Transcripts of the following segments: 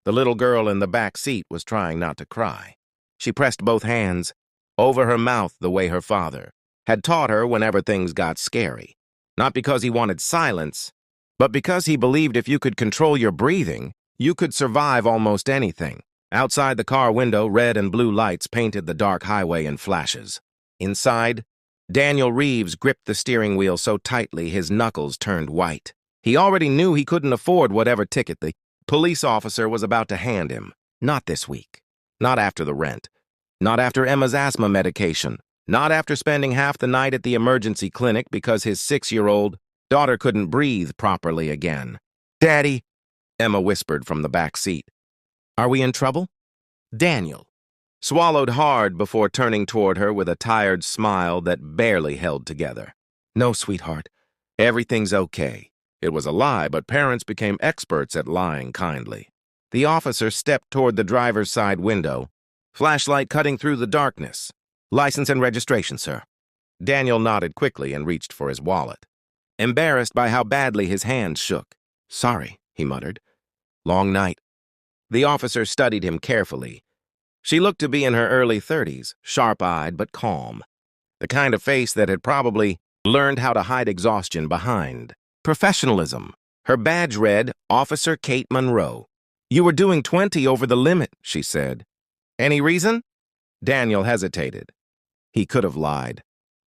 The little girl in the back seat was trying not to cry. She pressed both hands over her mouth the way her father had taught her whenever things got scary. Not because he wanted silence, but because he believed if you could control your breathing, you could survive almost anything. Outside the car window, red and blue lights painted the dark highway in flashes. Inside, Daniel Reeves gripped the steering wheel so tightly his knuckles turned white. He already knew he couldn't afford whatever ticket the police officer was about to hand him. Not this week. Not after the rent. Not after Emma's asthma medication. Not after spending half the night at the emergency clinic because his 6-year-old daughter couldn't breathe properly again. "Daddy," Emma whispered from the back seat. "Are we in trouble?" Daniel swallowed hard before turning toward her with a tired smile that barely held together. "No, sweetheart. Everything's okay." It was a lie, but parents became experts at lying kindly. The officer stepped toward the driver's side window, flashlight cutting through the darkness. "License and registration, sir." Daniel nodded quickly and reached for his wallet, embarrassed by how badly his hands shook. "Sorry," he muttered. "Long night." The officer studied him carefully. She looked to be in her early 30s, sharp-eyed but calm. The kind of face that had probably learned how to hide exhaustion behind professionalism. Her badge read, Officer Kate Monroe. "You were doing 20 over the limit," she said. "Any reason?" Daniel hesitated. He could have lied,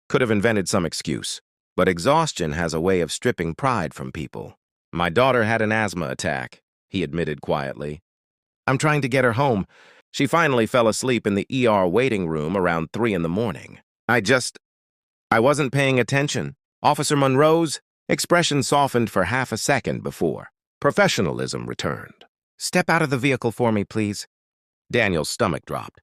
could have invented some excuse, but exhaustion has a way of stripping pride from people. "My daughter had an asthma attack," he admitted quietly. "I'm trying to get her home. She finally fell asleep in the ER waiting room around 3 in the morning. I wasn't paying attention." Officer Monroe's expression softened for half a second before professionalism returned. "Step out of the vehicle for me, please." Daniel's stomach dropped.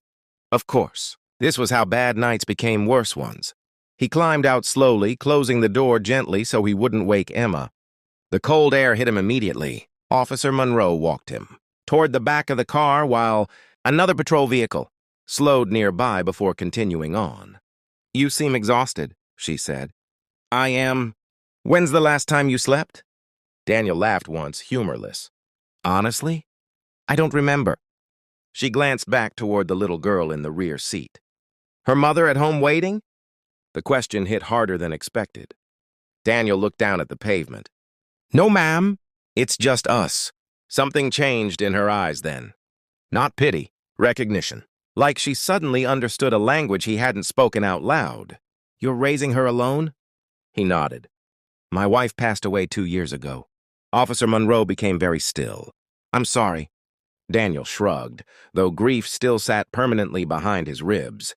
Of course, this was how bad nights became worse ones. He climbed out slowly, closing the door gently so he wouldn't wake Emma. The cold air hit him immediately. Officer Monroe walked him toward the back of the car while another patrol vehicle slowed nearby before continuing on. "You seem exhausted," she said. "I am. When's the last time you slept?" Daniel laughed once, humorless. "Honestly, I don't remember." She glanced back toward the little girl in the rear seat. "Her mother at home waiting?" The question hit harder than expected. Daniel looked down at the pavement. "No, ma'am. It's just us." Something changed in her eyes then. Not pity, recognition. Like she suddenly understood a language he hadn't spoken out loud. "You're raising her alone?" He nodded. "My wife passed away 2 years ago." Officer Monroe became very still. "I'm sorry." Daniel shrugged, though grief still sat permanently behind his ribs.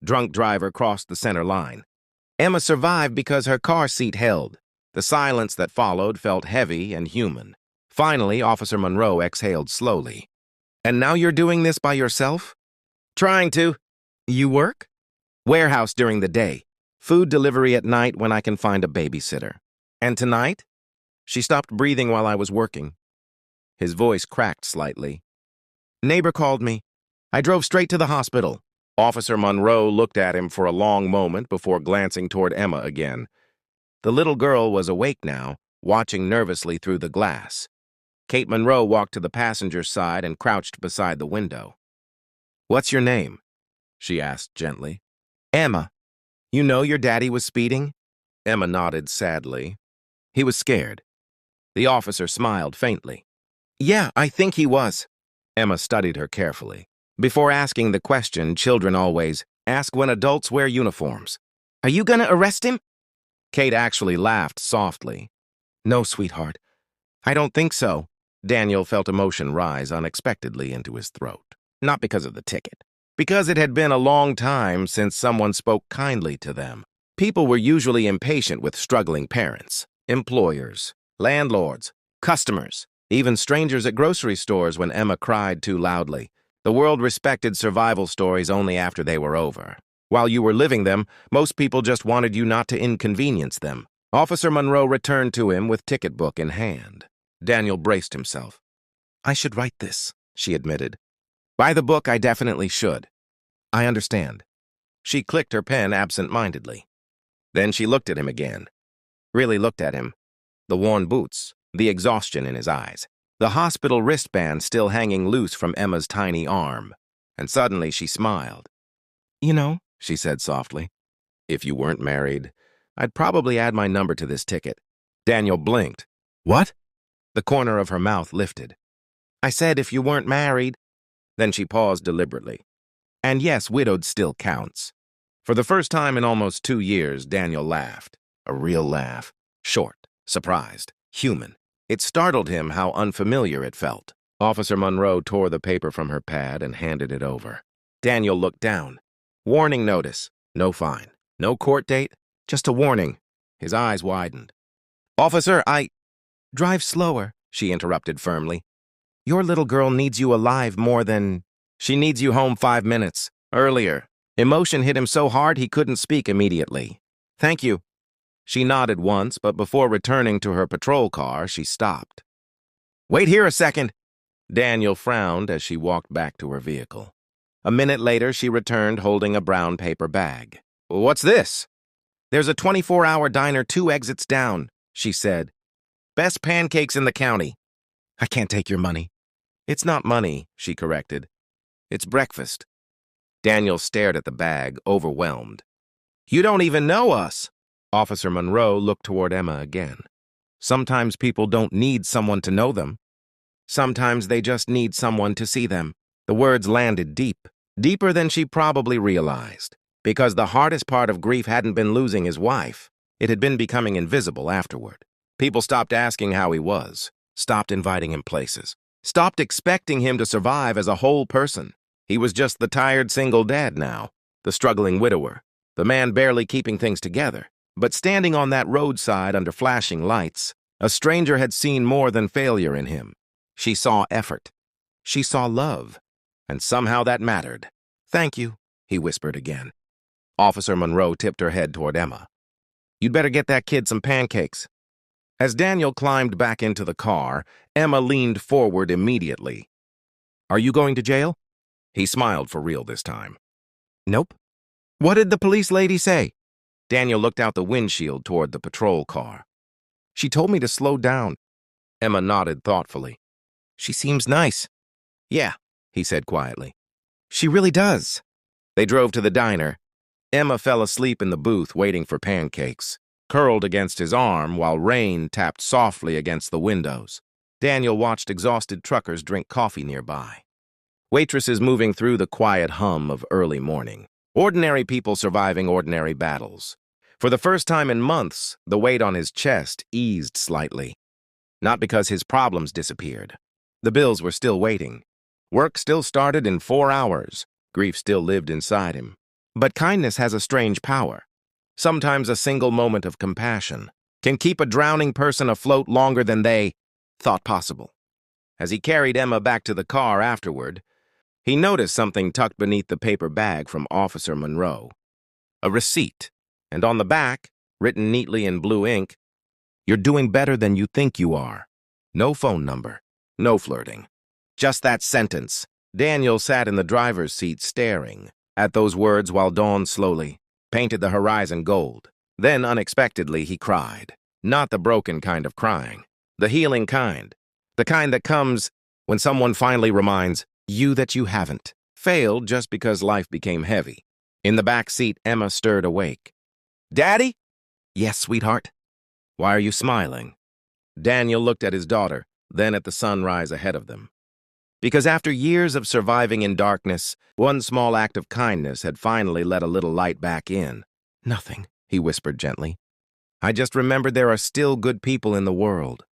Drunk driver crossed the center line. Emma survived because her car seat held. The silence that followed felt heavy and human. Finally, Officer Monroe exhaled slowly. "And now you're doing this by yourself?" "Trying to." "You work?" "Warehouse during the day. Food delivery at night when I can find a babysitter." "And tonight?" "She stopped breathing while I was working." His voice cracked slightly. "Neighbor called me. I drove straight to the hospital." Officer Monroe looked at him for a long moment before glancing toward Emma again. The little girl was awake now, watching nervously through the glass. Kate Monroe walked to the passenger's side and crouched beside the window. "What's your name?" she asked gently. "Emma. You know your daddy was speeding?" Emma nodded sadly. "He was scared." The officer smiled faintly. "Yeah, I think he was." Emma studied her carefully. Before asking the question, children always ask when adults wear uniforms. "Are you gonna arrest him?" Kate actually laughed softly. "No, sweetheart. I don't think so." Daniel felt emotion rise unexpectedly into his throat. Not because of the ticket. Because it had been a long time since someone spoke kindly to them. People were usually impatient with struggling parents, employers, landlords, customers, even strangers at grocery stores when Emma cried too loudly. The world respected survival stories only after they were over. While you were living them, most people just wanted you not to inconvenience them. Officer Monroe returned to him with ticket book in hand. Daniel braced himself. "I should write this," she admitted. "By the book, I definitely should." "I understand." She clicked her pen absent-mindedly. Then she looked at him again. Really looked at him. The worn boots, the exhaustion in his eyes. the hospital wristband still hanging loose from Emma's tiny arm. And suddenly she smiled. "You know," she said softly, "if you weren't married, I'd probably add my number to this ticket." Daniel blinked. "What?" The corner of her mouth lifted. "I said if you weren't married." Then she paused deliberately. "And yes, widowed still counts." For the first time in almost 2 years, Daniel laughed. A real laugh. Short, surprised, human. It startled him how unfamiliar it felt. Officer Monroe tore the paper from her pad and handed it over. Daniel looked down. Warning notice. No fine. No court date. Just a warning. His eyes widened. "Officer, Drive slower," she interrupted firmly. "Your little girl needs you alive more than—" "She needs you home 5 minutes. Earlier." Emotion hit him so hard he couldn't speak immediately. "Thank you." She nodded once, but before returning to her patrol car, she stopped. "Wait here a second." Daniel frowned as she walked back to her vehicle. A minute later, she returned holding a brown paper bag. "What's this?" "There's a 24-hour diner 2 exits down," she said. "Best pancakes in the county." "I can't take your money." "It's not money," she corrected. "It's breakfast." Daniel stared at the bag, overwhelmed. "You don't even know us." Officer Monroe looked toward Emma again. "Sometimes people don't need someone to know them. Sometimes they just need someone to see them." The words landed deep, deeper than she probably realized, because the hardest part of grief hadn't been losing his wife. It had been becoming invisible afterward. People stopped asking how he was, stopped inviting him places, stopped expecting him to survive as a whole person. He was just the tired single dad now, the struggling widower, the man barely keeping things together. But standing on that roadside under flashing lights, a stranger had seen more than failure in him. She saw effort. She saw love. And somehow that mattered. "Thank you," he whispered again. Officer Monroe tipped her head toward Emma. "You'd better get that kid some pancakes." As Daniel climbed back into the car, Emma leaned forward immediately. "Are you going to jail?" He smiled for real this time. "Nope." "What did the police lady say?" Daniel looked out the windshield toward the patrol car. "She told me to slow down." Emma nodded thoughtfully. "She seems nice." "Yeah," he said quietly. "She really does." They drove to the diner. Emma fell asleep in the booth waiting for pancakes, curled against his arm while rain tapped softly against the windows. Daniel watched exhausted truckers drink coffee nearby. Waitresses moving through the quiet hum of early morning. Ordinary people surviving ordinary battles. For the first time in months, the weight on his chest eased slightly. Not because his problems disappeared. The bills were still waiting. Work still started in 4 hours. Grief still lived inside him. But kindness has a strange power. Sometimes a single moment of compassion can keep a drowning person afloat longer than they thought possible. As he carried Emma back to the car afterward, he noticed something tucked beneath the paper bag from Officer Monroe. A receipt, and on the back, written neatly in blue ink, "You're doing better than you think you are." No phone number, no flirting. Just that sentence. Daniel sat in the driver's seat staring at those words while dawn slowly painted the horizon gold. Then, unexpectedly, he cried. Not the broken kind of crying, the healing kind. The kind that comes when someone finally reminds you that you haven't failed just because life became heavy. In the back seat, Emma stirred awake. "Daddy?" "Yes, sweetheart." "Why are you smiling?" Daniel looked at his daughter, then at the sunrise ahead of them. Because after years of surviving in darkness, one small act of kindness had finally let a little light back in. "Nothing," he whispered gently. "I just remembered there are still good people in the world."